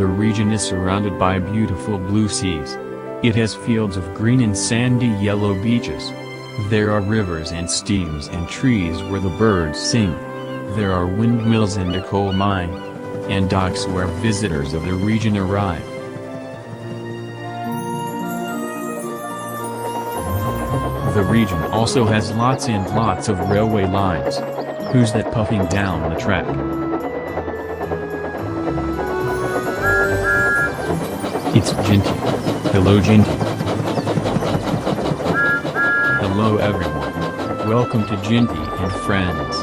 The region is surrounded by beautiful blue seas. It has fields of green and sandy yellow beaches. There are rivers and streams and trees where the birds sing. There are windmills and a coal mine. And docks where visitors of the region arrive. The region also has lots and lots of railway lines. Who's that puffing down the track? It's Jinty. Hello Jinty. Hello everyone. Welcome to Jinty and Friends.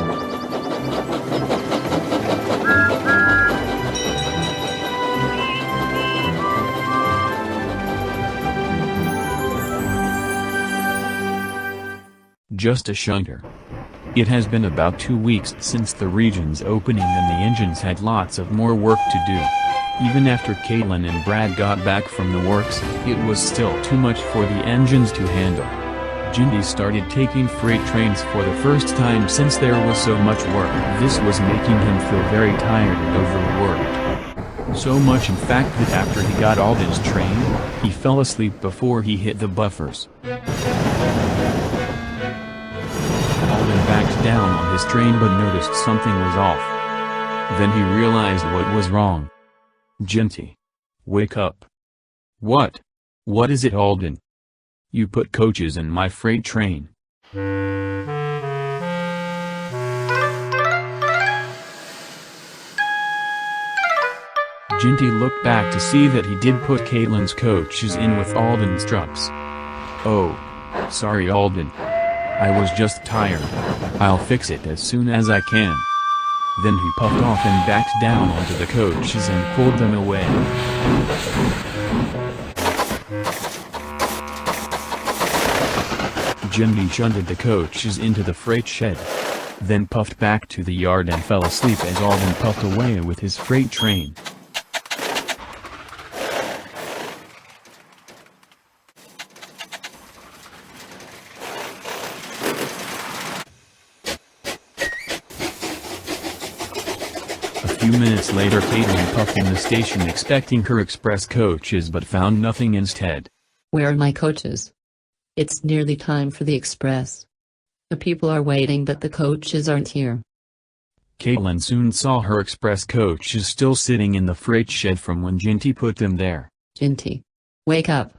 Just a shunter. It has been about 2 weeks since the region's opening and the engines had lots of more work to do. Even after Caitlin and Brad got back from the works, it was still too much for the engines to handle. Jinty started taking freight trains for the first time since there was so much work. This was making him feel very tired and overworked. So much in fact that after he got Alden's train, he fell asleep before he hit the buffers. Alden backed down on his train but noticed something was off. Then he realized what was wrong. Jinty. Wake up. What? What is it, Alden? You put coaches in my freight train. Jinty looked back to see that he did put Caitlin's coaches in with Alden's trucks. Oh. Sorry Alden. I was just tired. I'll fix it as soon as I can. Then he puffed off and backed down onto the coaches and pulled them away. Jinty shunted the coaches into the freight shed. Then puffed back to the yard and fell asleep as Alden puffed away with his freight train. A few minutes later Caitlin puffed in the station expecting her express coaches but found nothing instead. Where are my coaches? It's nearly time for the express. The people are waiting but the coaches aren't here. Caitlin soon saw her express coaches still sitting in the freight shed from when Jinty put them there. Jinty. Wake up.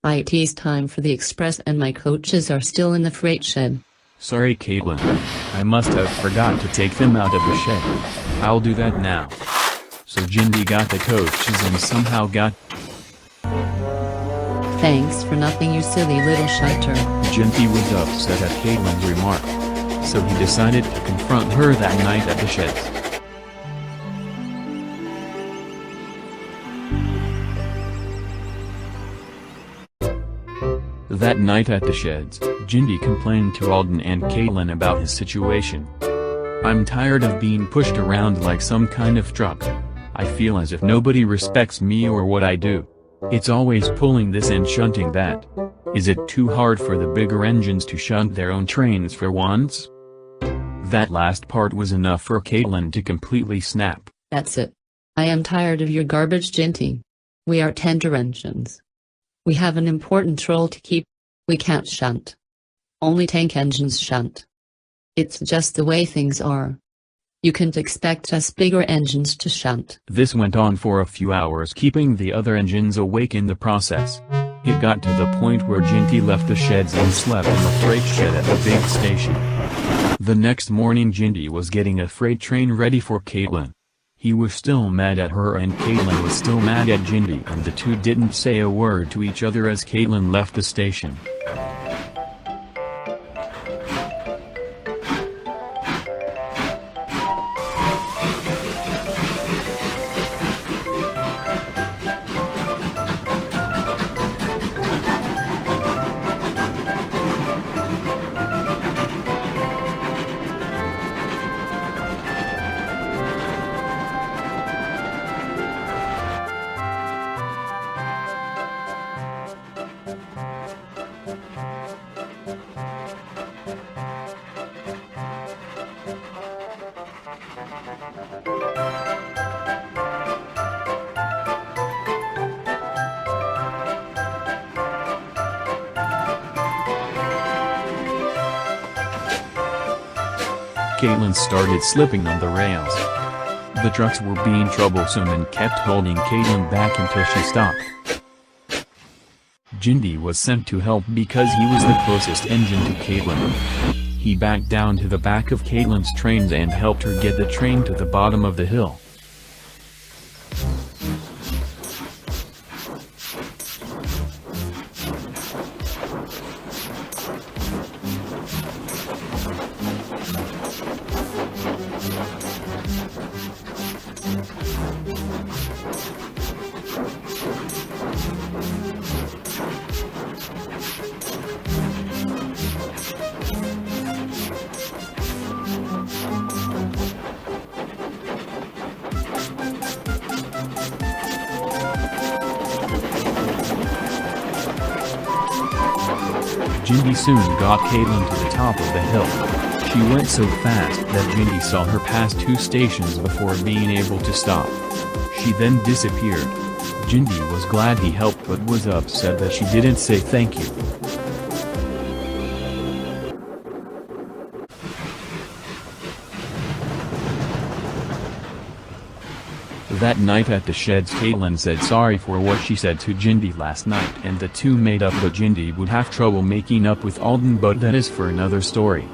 It's time for the express and my coaches are still in the freight shed. Sorry Caitlin. I must have forgot to take them out of the shed. I'll do that now. So Jinty got the coaches and somehow got... Thanks for nothing you silly little shunter. Jinty was upset at Caitlin's remark. So he decided to confront her that night at the sheds. That night at the sheds, Jinty complained to Alden and Caitlin about his situation. I'm tired of being pushed around like some kind of truck. I feel as if nobody respects me or what I do. It's always pulling this and shunting that. Is it too hard for the bigger engines to shunt their own trains for once? That last part was enough for Caitlin to completely snap. That's it. I am tired of your garbage, Jinty. We are tender engines. We have an important role to keep. We can't shunt. Only tank engines shunt. It's just the way things are. You can't expect us bigger engines to shunt. This went on for a few hours, keeping the other engines awake in the process. It got to the point where Jinty left the sheds and slept in the freight shed at the big station. The next morning Jinty was getting a freight train ready for Caitlin. He was still mad at her and Caitlin was still mad at Jinty, and the two didn't say a word to each other as Caitlin left the station. Caitlin started slipping on the rails. The trucks were being troublesome and kept holding Caitlin back until she stopped. Jinty was sent to help because he was the closest engine to Caitlin. He backed down to the back of Caitlin's trains and helped her get the train to the bottom of the hill. Jinty soon got Caitlin to the top of the hill. She went so fast that Jinty saw her pass 2 stations before being able to stop. She then disappeared. Jinty was glad he helped but was upset that she didn't say thank you. That night at the sheds, Caitlin said sorry for what she said to Jinty last night and the two made up, but Jinty would have trouble making up with Alden, but that is for another story.